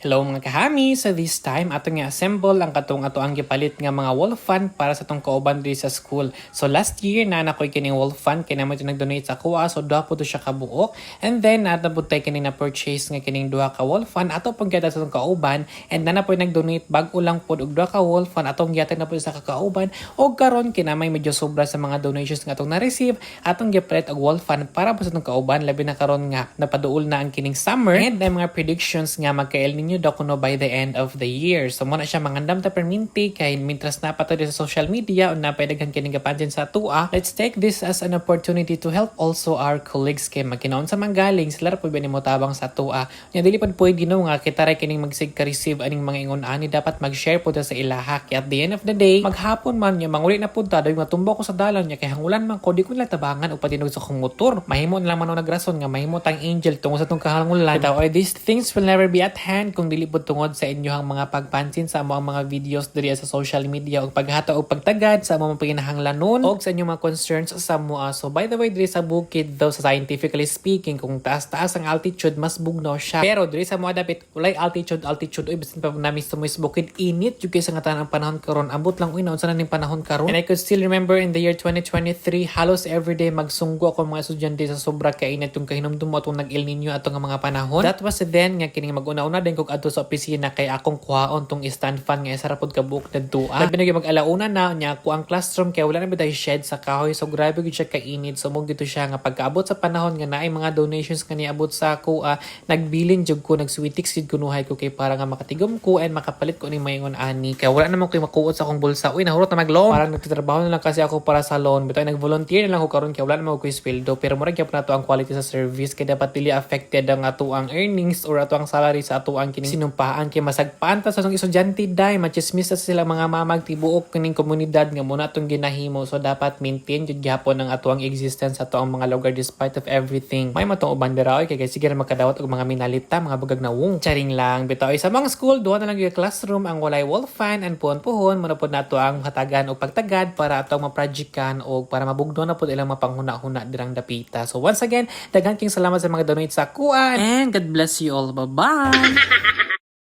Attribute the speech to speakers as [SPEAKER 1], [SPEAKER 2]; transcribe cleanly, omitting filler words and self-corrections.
[SPEAKER 1] Hello mga kahami! So this time, ato nga assemble ang ato ang gipalit nga mga wall fan para sa tong kauban diri sa school. So last year na nakoy kining wall fan kay naman ito nag-donate sa kuha, so duha po to siya kabuok. And then nato po tayo kining na-purchase nga kining duha ka wall fan ato pong giyata sa tong kauban, and na po nag-donate bag-o lang po og duha ka wall fan atong giyatan na po sa kakauban, og karon kinamay medyo sobra sa mga donations nga atong na-receive, atong gipalit og wall fan para po sa tong kauban, labi na karon nga napaduol na ang kining summer, and ang mga predictions nga magka-El Nino daw kuno by the end of the year. So muna siya mangandam ta perminti kay mintras na pato sa social media o napadaghang kining kapansin sa tua. Let's take this as an opportunity to help also our colleagues kay magkinaon sa manggaling sila ra pud mo tabang sa tua. Nya dili pud pwede no nga kita ra kining magsig ka receive aning mga ingon ani dapat mag-share pud sa ilaha kay at the end of the day maghapon man nya manguli na pud ta daw matumbo ko sa dalan nya kay hangulan man ko di ko nila tabangan o patinog sa kong motor. Mahimo na lang man nagrason nga mahimo tang angel tungod sa tong kahangulan. Bitaw these things will never be at hand kung dili pud tungod sa inyohang mga pagpansin sa among mga videos diri sa social media o paghato o pagtagad sa among paginahanglanon o sa inyong mga concerns sa mua. So by the way, diri sa bukid daw sa scientifically speaking, kung taas-taas ang altitude mas bugnaw siya. Pero diri sa mua dapit ulay altitude oy bisan pa namis sa bukid init jud kay sa ngatan ang panahon karon. Ambot lang unaon sa ning panahon karon. And I could still remember in the year 2023 halos everyday magsunggo ako mga estudyante sa sobra kainit yung kahinumdum mo atong nag-El Nino atong mga panahon. That was then nga kining mag-una-una din kog adto sa opisina kay akong kuhaon tong stand fan nga isa ra pud ka buok dadtua. Nagbinigay mag-alauna na nya ako ang classroom kay wala na biday shed sa kahoy, so grabe gid siya kainit. So mo dito siya nga pagkaabot sa panahon nga naay mga donations nga niabot sa ako, nagbilin jud ko, nagsweetix jud kunuhay ko kay para nga makatigom ko and makapalit ko ning mayon ani. Kay wala naman ko makuot sa akong bulsa. Uy, nahurot na mag-loan. Parang nagtatrabaho na lang kasi ako para sa loan. Bitaw nag-volunteer na lang ko karon kay wala naman ko sweldo, pero murag gyud nato ang quality sa service kay dapat dili affected ang ato ang earnings or ato ang salary sa ato ang kining sinumpaan kay masagpaan ta sa tong estudyante dai machismis sa sila mga mamag tibuok kining komunidad nga muna atong ginahimo. So dapat maintain jud gyapon ang ato ang existence sa ato ang mga lugar despite of everything. May matong uban dira kay sige ra makadawat og mga minalita mga bugag na wong charing lang. Bitaw sa mga school duha na lang yung classroom ang walay wall fan and puhon-puhon muna pod nato ang hatagan og pagtagad para atong maprojectkan og para mabugdo na pod ilang mapanghuna-huna dirang dapita. So once again, daghang king salamat sa mga donate sa kuan and God bless you all. Bye-bye.